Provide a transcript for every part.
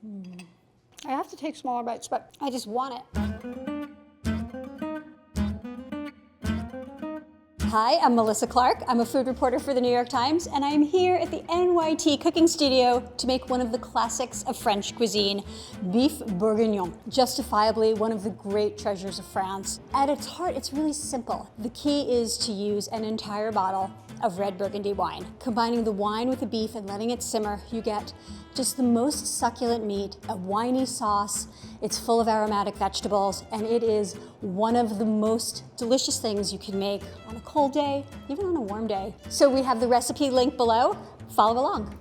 I have to take smaller bites, but I just want it. Hi, I'm Melissa Clark. I'm a food reporter for the New York Times, and I'm here at the NYT Cooking Studio to make one of the classics of French cuisine, beef bourguignon. Justifiably one of the great treasures of France. At its heart, it's really simple. The key is to use an entire bottle of red Burgundy wine. Combining the wine with the beef and letting it simmer, you get just the most succulent meat, a winey sauce. It's full of aromatic vegetables, and it is one of the most delicious things you can make on a cold day, even on a warm day. So we have the recipe link below. Follow along.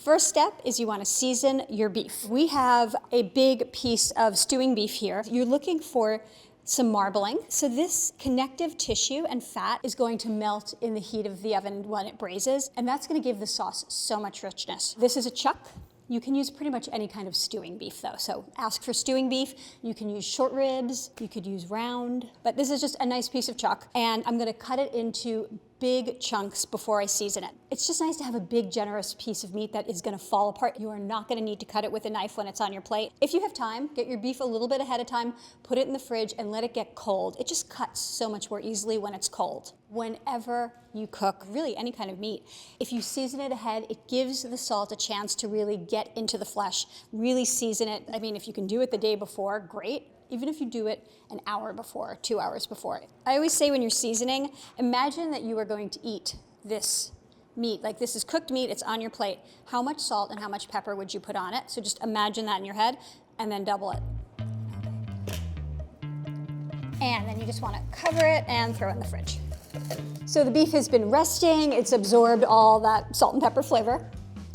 First step is you want to season your beef. We have a big piece of stewing beef here. You're looking for some marbling. So this connective tissue and fat is going to melt in the heat of the oven when it braises, and that's going to give the sauce so much richness. This is a chuck. You can use pretty much any kind of stewing beef though. So ask for stewing beef. You can use short ribs, you could use round, but this is just a nice piece of chuck, and I'm going to cut it into big chunks before I season it. It's just nice to have a big, generous piece of meat that is gonna fall apart. You are not gonna need to cut it with a knife when it's on your plate. If you have time, get your beef a little bit ahead of time, put it in the fridge and let it get cold. It just cuts so much more easily when it's cold. Whenever you cook really any kind of meat, if you season it ahead, it gives the salt a chance to really get into the flesh, really season it. I mean, if you can do it the day before, great. Even if you do it an hour before, 2 hours before. I always say when you're seasoning, imagine that you are going to eat this meat. Like this is cooked meat, it's on your plate. How much salt and how much pepper would you put on it? So just imagine that in your head and then double it. And then you just want to cover it and throw it in the fridge. So the beef has been resting, it's absorbed all that salt and pepper flavor.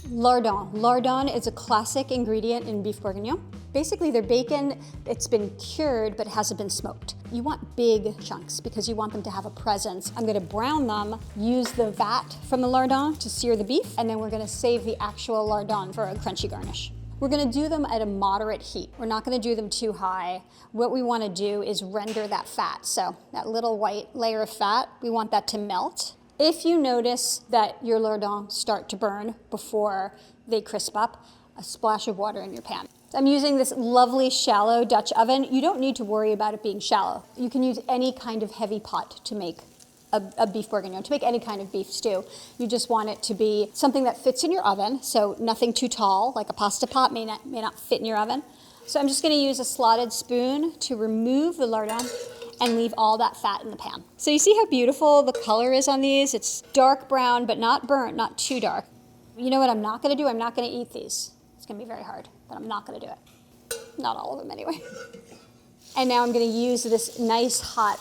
Lardon. Lardon is a classic ingredient in beef bourguignon. Basically, they're bacon, it's been cured, but it hasn't been smoked. You want big chunks because you want them to have a presence. I'm gonna brown them, use the vat from the lardon to sear the beef, and then we're gonna save the actual lardon for a crunchy garnish. We're gonna do them at a moderate heat. We're not gonna do them too high. What we wanna do is render that fat. So that little white layer of fat, we want that to melt. If you notice that your lardons start to burn before they crisp up, a splash of water in your pan. I'm using this lovely shallow Dutch oven. You don't need to worry about it being shallow. You can use any kind of heavy pot to make a beef bourguignon, to make any kind of beef stew. You just want it to be something that fits in your oven, so nothing too tall, like a pasta pot may not fit in your oven. So I'm just gonna use a slotted spoon to remove the lardon and leave all that fat in the pan. So you see how beautiful the color is on these? It's dark brown, but not burnt, not too dark. You know what I'm not gonna do? I'm not gonna eat these. It's gonna be very hard, but I'm not gonna do it. Not all of them anyway. And now I'm gonna use this nice hot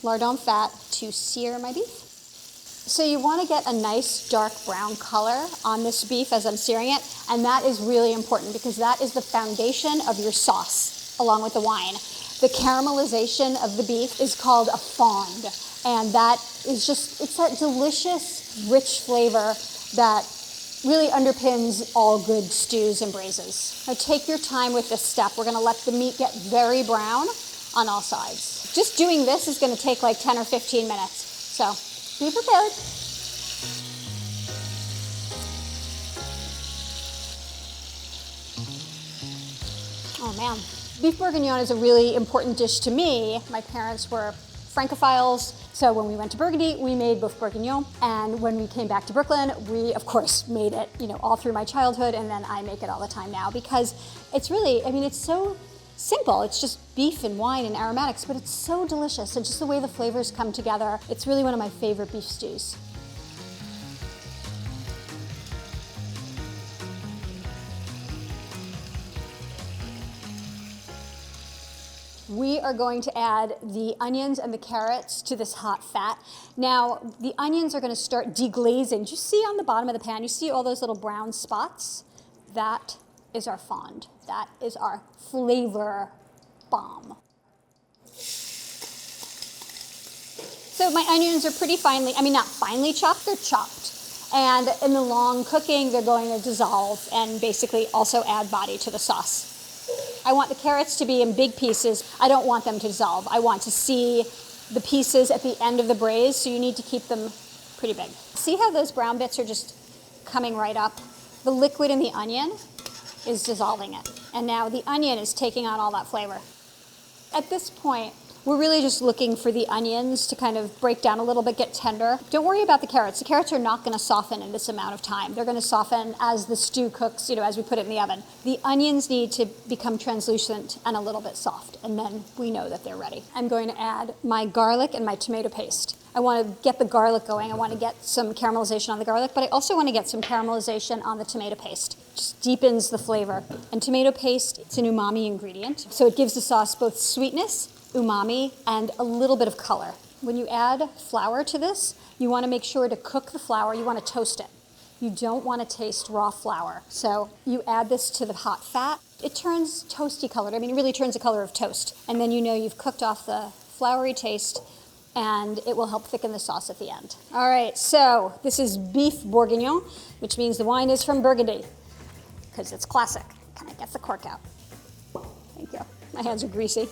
lardon fat to sear my beef. So you wanna get a nice dark brown color on this beef as I'm searing it, and that is really important because that is the foundation of your sauce, along with the wine. The caramelization of the beef is called a fond, and that is just, it's that delicious, rich flavor that really underpins all good stews and braises. Now take your time with this step. We're gonna let the meat get very brown on all sides. Just doing this is gonna take like 10 or 15 minutes. So be prepared. Oh man. Beef bourguignon is a really important dish to me. My parents were Francophiles, so when we went to Burgundy, we made beef bourguignon, and when we came back to Brooklyn, we of course made it, all through my childhood, and then I make it all the time now because it's really, it's so simple. It's just beef and wine and aromatics, but it's so delicious, and just the way the flavors come together, it's really one of my favorite beef stews. We are going to add the onions and the carrots to this hot fat. Now, the onions are going to start deglazing. Do you see on the bottom of the pan, you see all those little brown spots? That is our fond. That is our flavor bomb. So my onions are pretty finely, not finely chopped, they're chopped. And in the long cooking, they're going to dissolve and basically also add body to the sauce. I want the carrots to be in big pieces. I don't want them to dissolve. I want to see the pieces at the end of the braise, so you need to keep them pretty big. See how those brown bits are just coming right up. The liquid in the onion is dissolving it. And now the onion is taking on all that flavor. At this point, we're really just looking for the onions to kind of break down a little bit, get tender. Don't worry about the carrots. The carrots are not gonna soften in this amount of time. They're gonna soften as the stew cooks, as we put it in the oven. The onions need to become translucent and a little bit soft, and then we know that they're ready. I'm going to add my garlic and my tomato paste. I wanna get the garlic going. I wanna get some caramelization on the garlic, but I also wanna get some caramelization on the tomato paste. Just deepens the flavor. And tomato paste, it's an umami ingredient, so it gives the sauce both sweetness, umami, and a little bit of color. When you add flour to this, you want to make sure to cook the flour. You want to toast it. You don't want to taste raw flour. So you add this to the hot fat. It turns toasty colored. It really turns the color of toast. And then you know you've cooked off the floury taste, and it will help thicken the sauce at the end. All right, so this is beef bourguignon, which means the wine is from Burgundy, because it's classic. Can I get the cork out? Thank you. My hands are greasy.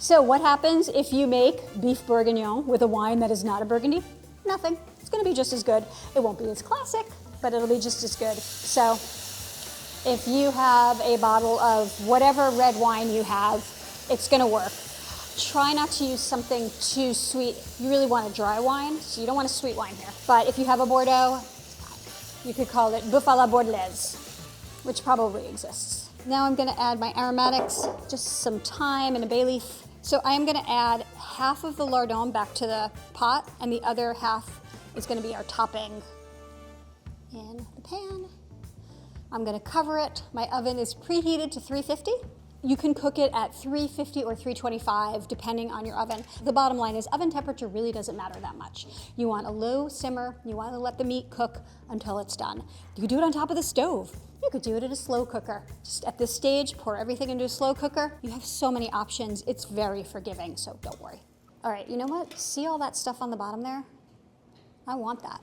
So what happens if you make beef bourguignon with a wine that is not a Burgundy? Nothing. It's gonna be just as good. It won't be as classic, but it'll be just as good. So if you have a bottle of whatever red wine you have, it's gonna work. Try not to use something too sweet. You really want a dry wine, so you don't want a sweet wine here. But if you have a Bordeaux, you could call it boeuf à la bordelaise, which probably exists. Now I'm gonna add my aromatics, just some thyme and a bay leaf. So I am gonna add half of the lardon back to the pot, and the other half is gonna be our topping in the pan. I'm gonna cover it. My oven is preheated to 350. You can cook it at 350 or 325, depending on your oven. The bottom line is oven temperature really doesn't matter that much. You want a low simmer. You want to let the meat cook until it's done. You could do it on top of the stove. You could do it in a slow cooker. Just at this stage, pour everything into a slow cooker. You have so many options. It's very forgiving, so don't worry. All right, you know what? See all that stuff on the bottom there? I want that.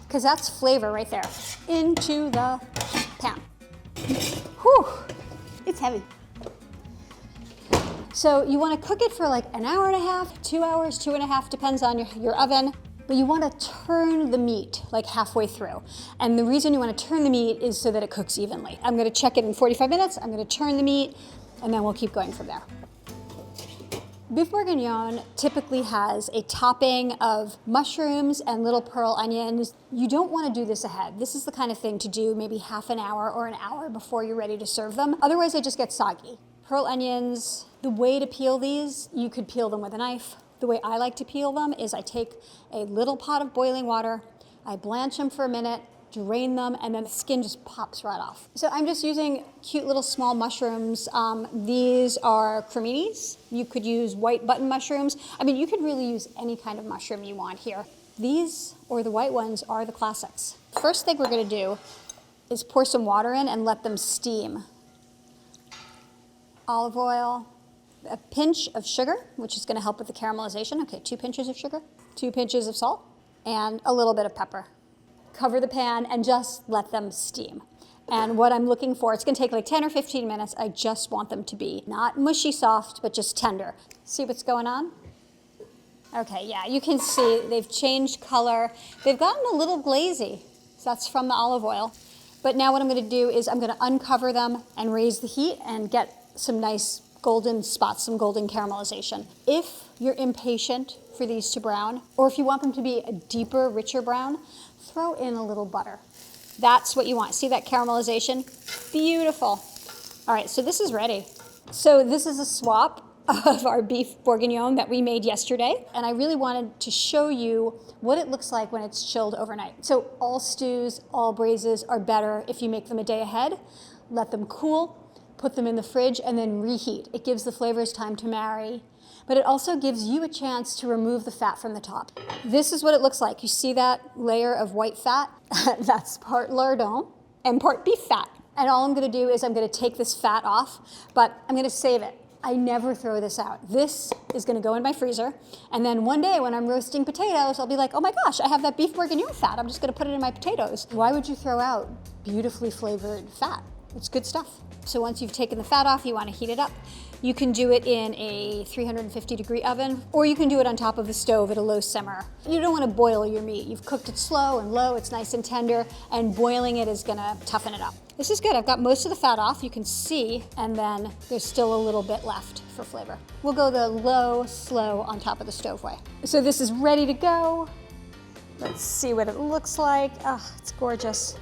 Because that's flavor right there. Into the pan. Whew, it's heavy. So you want to cook it for like an hour and a half, 2 hours, 2.5, depends on your oven. But you want to turn the meat like halfway through. And the reason you want to turn the meat is so that it cooks evenly. I'm going to check it in 45 minutes. I'm going to turn the meat, and then we'll keep going from there. Beef bourguignon typically has a topping of mushrooms and little pearl onions. You don't want to do this ahead. This is the kind of thing to do maybe half an hour or an hour before you're ready to serve them. Otherwise, they just get soggy. Pearl onions, the way to peel these, you could peel them with a knife. The way I like to peel them is I take a little pot of boiling water, I blanch them for a minute, drain them, and then the skin just pops right off. So I'm just using cute little small mushrooms. These are creminis. You could use white button mushrooms. You could really use any kind of mushroom you want here. These, or the white ones, are the classics. First thing we're gonna do is pour some water in and let them steam. Olive oil, a pinch of sugar, which is gonna help with the caramelization. Okay, 2 pinches of sugar, 2 pinches of salt, and a little bit of pepper. Cover the pan and just let them steam. And what I'm looking for, it's gonna take like 10 or 15 minutes. I just want them to be not mushy soft, but just tender. See what's going on? Okay, yeah, you can see they've changed color. They've gotten a little glazy. So that's from the olive oil. But now what I'm gonna do is I'm gonna uncover them and raise the heat and get some nice golden spots, some golden caramelization. If you're impatient for these to brown, or if you want them to be a deeper, richer brown, throw in a little butter. That's what you want. See that caramelization? Beautiful. All right, so this is ready. So this is a swap of our beef bourguignon that we made yesterday, and I really wanted to show you what it looks like when it's chilled overnight. So all stews, all braises are better if you make them a day ahead. Let them cool, put them in the fridge, and then reheat. It gives the flavors time to marry, but it also gives you a chance to remove the fat from the top. This is what it looks like. You see that layer of white fat? That's part lardon and part beef fat. And all I'm gonna do is I'm gonna take this fat off, but I'm gonna save it. I never throw this out. This is gonna go in my freezer, and then one day when I'm roasting potatoes, I'll be like, oh my gosh, I have that beef bourguignon fat. I'm just gonna put it in my potatoes. Why would you throw out beautifully flavored fat? It's good stuff. So once you've taken the fat off, you want to heat it up. You can do it in a 350-degree oven, or you can do it on top of the stove at a low simmer. You don't want to boil your meat. You've cooked it slow and low, it's nice and tender, and boiling it is gonna toughen it up. This is good. I've got most of the fat off, you can see, and then there's still a little bit left for flavor. We'll go the low, slow on top of the stove way. So this is ready to go. Let's see what it looks like. Oh, it's gorgeous.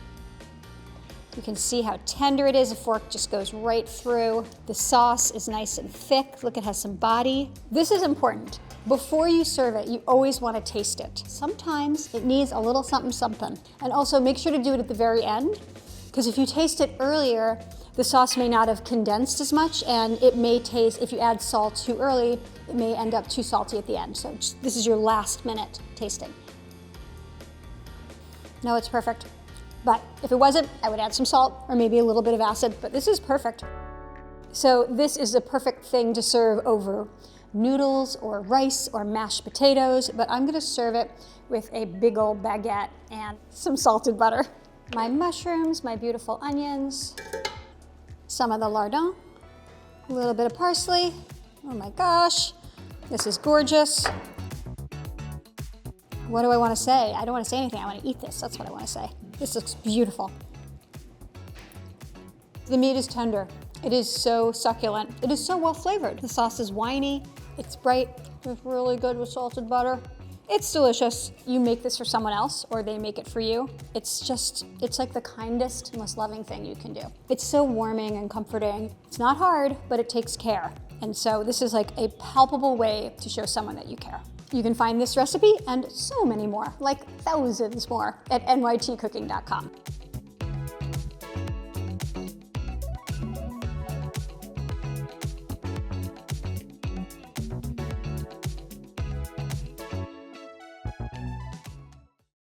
You can see how tender it is. A fork just goes right through. The sauce is nice and thick. Look, it has some body. This is important. Before you serve it, you always want to taste it. Sometimes it needs a little something, something. And also make sure to do it at the very end, because if you taste it earlier, the sauce may not have condensed as much, and it may taste, if you add salt too early, it may end up too salty at the end. So this is your last minute tasting. No, it's perfect. But if it wasn't, I would add some salt or maybe a little bit of acid, but this is perfect. So this is the perfect thing to serve over noodles or rice or mashed potatoes, but I'm gonna serve it with a big old baguette and some salted butter. My mushrooms, my beautiful onions, some of the lardon, a little bit of parsley. Oh my gosh, this is gorgeous. What do I want to say? I don't want to say anything. I want to eat this. That's what I want to say. This looks beautiful. The meat is tender. It is so succulent. It is so well flavored. The sauce is winey. It's bright. It's really good with salted butter. It's delicious. You make this for someone else or they make it for you. It's like the kindest, most loving thing you can do. It's so warming and comforting. It's not hard, but it takes care. And so this is like a palpable way to show someone that you care. You can find this recipe and so many more, like thousands more, at nytcooking.com.